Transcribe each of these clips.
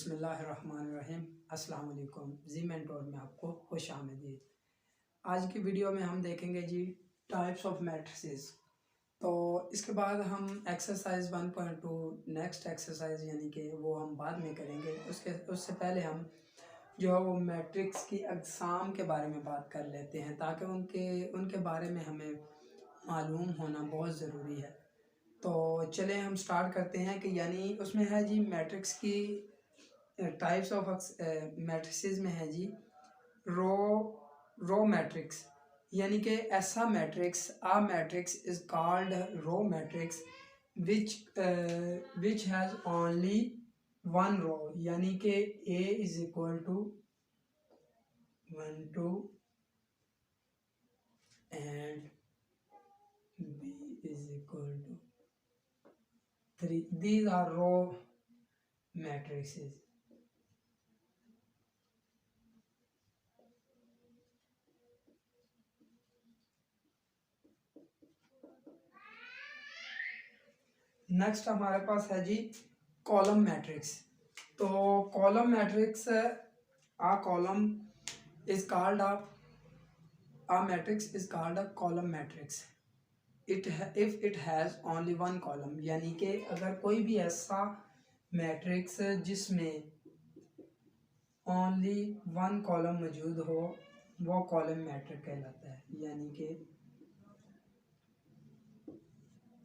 बिस्मिल्लाहिर्रहमानिर्रहीम। अस्सलाम वालेकुम। जी मेंटोर में आपको खुश आमदीद। आज की वीडियो में हम देखेंगे जी टाइप्स ऑफ मैट्रिसेस। तो इसके बाद हम एक्सरसाइज 1.2 नेक्स्ट एक्सरसाइज यानी कि वो हम बाद में करेंगे। उससे पहले हम जो है वो मैट्रिक्स की अक़साम के बारे में बात कर लेते हैं ताकि उनके बारे में हमें मालूम होना बहुत ज़रूरी है। तो चलें हम स्टार्ट करते हैं कि यानी उसमें है जी मैट्रिक्स की टाइप्स ऑफ मैट्रिसेस में है जी रो मैट्रिक्स यानी कि ऐसा matrix a matrix is called row matrix which has only one row यानी कि A is equal to 1 2 and B is equal to 3. These are row matrices. Next हमारे पास है जी कॉलम मैट्रिक्स। तो column matrix a column is called a matrix is called a column matrix if it has only one column यानी कि अगर कोई भी ऐसा मैट्रिक्स जिसमें ओनली वन कॉलम मौजूद हो वो कॉलम मैट्रिक्स कहलाता है। यानी कि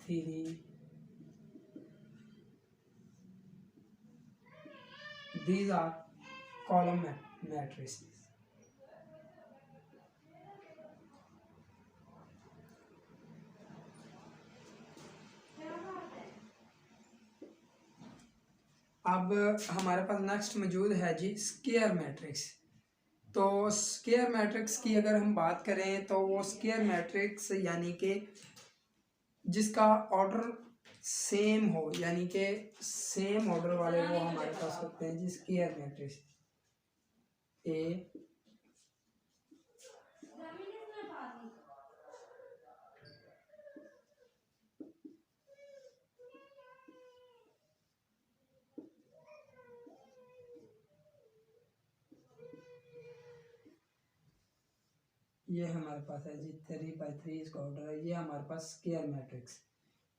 3 these are column matrices. अब हमारे पास नेक्स्ट मौजूद है जी स्क्वायर मैट्रिक्स। तो स्क्वायर मैट्रिक्स की अगर हम बात करें तो वो स्क्वायर मैट्रिक्स यानी कि जिसका ऑर्डर सेम हो यानी कि सेम ऑर्डर वाले वो हमारे पास होते हैं जी स्क्वायर मैट्रिक्स। ए ये हमारे पास है जी 3/3 इसका ऑर्डर है। ये हमारे पास स्क्वायर मैट्रिक्स।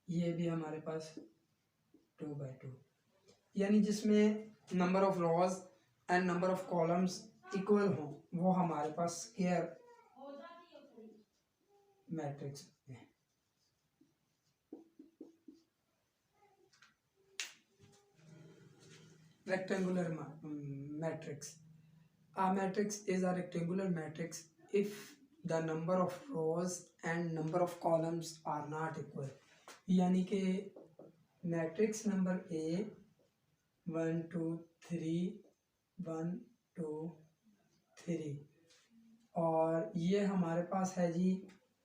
ये भी हमारे पास 2/2 यानी जिसमें number of rose and number of columns equal हो वो हमारे पास स्क्वायर मैट्रिक्स है। Rectangular matrix. A matrix is a rectangular matrix if the number of rows and number of columns are not equal. यानी कि मैट्रिक्स नंबर A 1 2 3 1 2 3 और ये हमारे पास है जी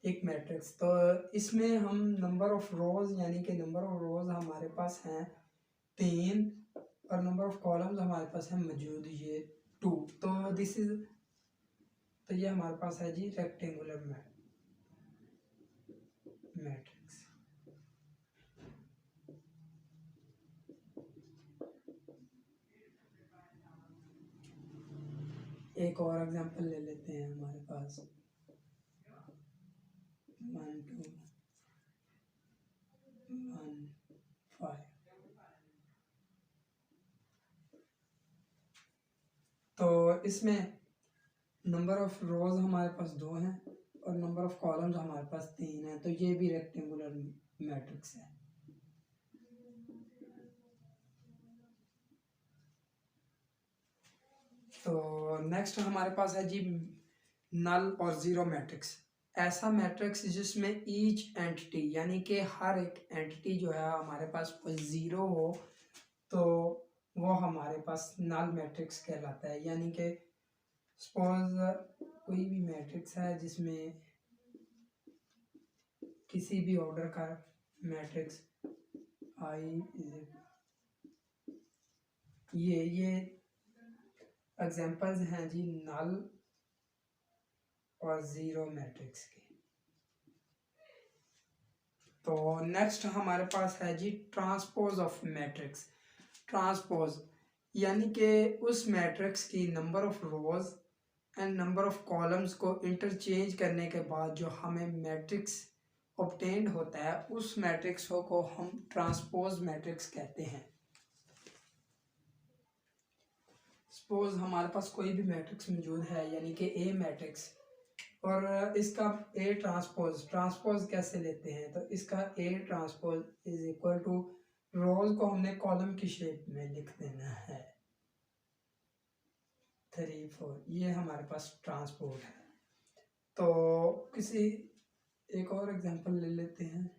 एक मैट्रिक्स। तो इसमें हम नंबर ऑफ रोज यानी कि नंबर ऑफ रोज हमारे पास हैं 3 और नंबर ऑफ कॉलम्स हमारे पास है मौजूद ये 2। तो ये हमारे पास है जी रेक्टेंगुलर मैट्रिक्स। एक और एग्जांपल ले लेते हैं हमारे पास 1 2 1 5। तो इसमें नंबर ऑफ रोज हमारे पास 2 हैं और नंबर ऑफ कॉलम्स हमारे पास 3 हैं। तो ये भी रेक्टेंगुलर मैट्रिक्स है। तो नेक्स्ट हमारे पास है जी नल और ज़ीरो मैट्रिक्स। ऐसा मैट्रिक्स जिसमें ईच एंटिटी यानी कि हर एक एंटिटी जो है हमारे पास कोई ज़ीरो हो तो वो हमारे पास नल मैट्रिक्स कहलाता है। यानी कि सपोज कोई भी मैट्रिक्स है जिसमें किसी भी ऑर्डर का मैट्रिक्स आई ये एग्जांपल्स हैं जी नल और ज़ीरो मैट्रिक्स के। तो नेक्स्ट हमारे पास है जी ट्रांसपोज ऑफ मैट्रिक्स। ट्रांसपोज यानी कि उस मैट्रिक्स की number of rose and number of columns को इंटरचेंज करने के बाद जो हमें मैट्रिक्स ऑब्टेन्ड होता है उस मैट्रिक्स को हम ट्रांसपोज मैट्रिक्स कहते हैं। सपोज हमारे पास कोई भी मैट्रिक्स मौजूद है यानी कि ए मैट्रिक्स, और इसका ए ट्रांसपोज कैसे लेते हैं, तो इसका A transpose is equal to rows को हमने कॉलम की शेप में लिख देना है 3 4, ये हमारे पास ट्रांसपोज है। तो किसी एक और एग्जांपल ले लेते हैं।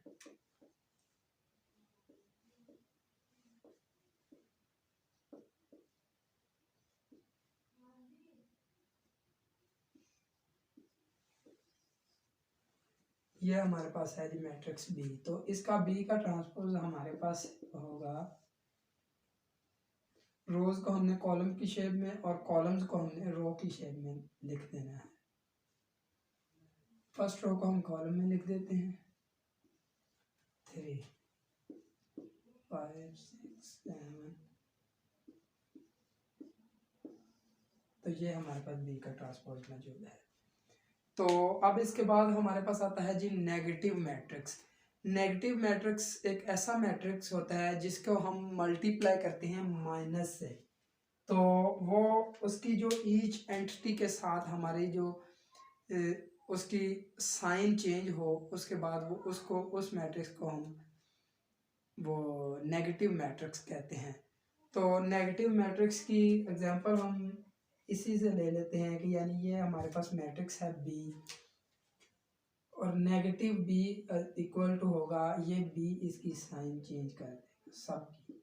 ये हमारे पास है जी मैट्रिक्स बी, तो इसका बी का ट्रांसपोज हमारे पास होगा, रोज को हमने कॉलम की शेप में और कॉलम्स को हमने रो की शेप में लिख देना है। फर्स्ट रो को हम कॉलम में लिख देते हैं 3 5 6 7, तो ये हमारे पास बी का ट्रांसपोज मौजूद है। तो अब इसके बाद हमारे पास आता है जी नेगेटिव मैट्रिक्स। नेगेटिव मैट्रिक्स एक ऐसा मैट्रिक्स होता है जिसको हम मल्टीप्लाई करते हैं माइनस से, तो वो उसकी जो ईच एंटिटी के साथ हमारी जो उसकी साइन चेंज हो, उसके बाद वो उसको उस मैट्रिक्स को हम वो नेगेटिव मैट्रिक्स कहते हैं। तो नेगेटिव मैट्रिक्स की एग्जांपल हम इसी से ले लेते हैं कि यानी ये हमारे पास मैट्रिक्स है बी और नेगेटिव बी इक्वल टू होगा, ये बी इसकी साइन चेंज कर देगा सबकी,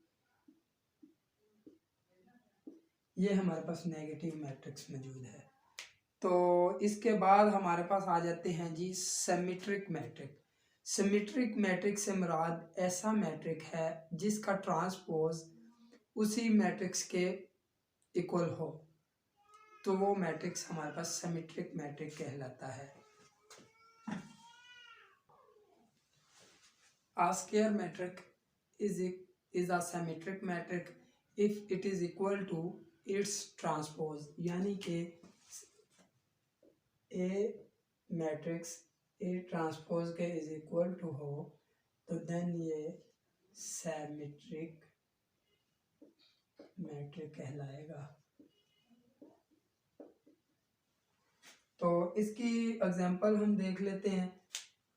ये हमारे पास नेगेटिव मैट्रिक्स मौजूद है। तो इसके बाद हमारे पास आ जाते हैं जी सिमेट्रिक मैट्रिक। सिमेट्रिक मैट्रिक से मुराद ऐसा मैट्रिक है जिसका ट्रांसपोज उसी मैट्रिक्स के इक्वल हो, तो वो मैट्रिक्स हमारे पास सिमेट्रिक मैट्रिक कहलाता है। A square matrix is a symmetric matrix if it is equal to its transpose, यानी कि A मैट्रिक्स A ट्रांसपोज के इज इक्वल टू हो तो देन ये सिमेट्रिक मैट्रिक कहलाएगा। तो इसकी एग्जांपल हम देख लेते हैं।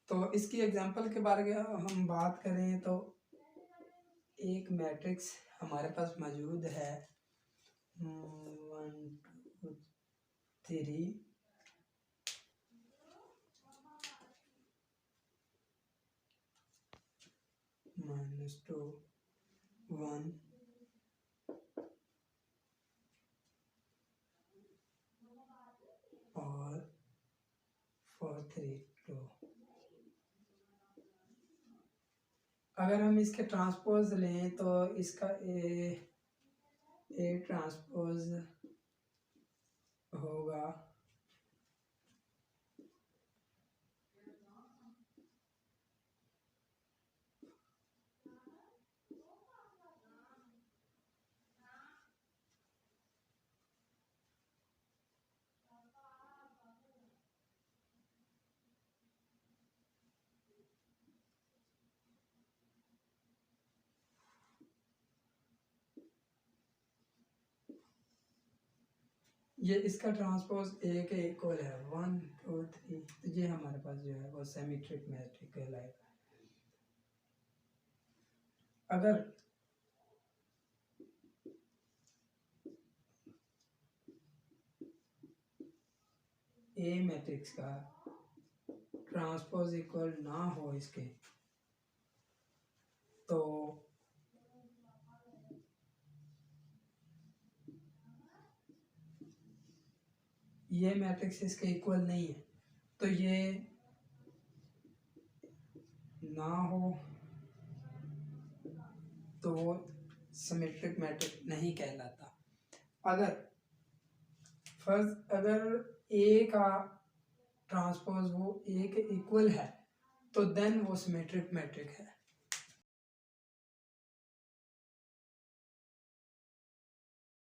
तो इसकी एग्जांपल के बारे में हम बात करें तो एक मैट्रिक्स हमारे पास मौजूद है 1 2 3 -2 1 और 4 3 2। अगर हम इसके ट्रांसपोज लें तो इसका ए ट्रांसपोज होगा ये इसका ट्रांसपोज ए के इक्वल है 1 2 3, तो ये हमारे पास जो है वो सिमेट्रिक मैट्रिक कहलाएगा। अगर ए मैट्रिक्स का ट्रांसपोज इक्वल ना हो इसके, तो ये मैट्रिक्स इसके इक्वल नहीं है, तो ये ना हो तो वो सिमेट्रिक मैट्रिक नहीं कहलाता। अगर ए का ट्रांसपोज वो ए के इक्वल है तो देन वो सिमेट्रिक मैट्रिक है।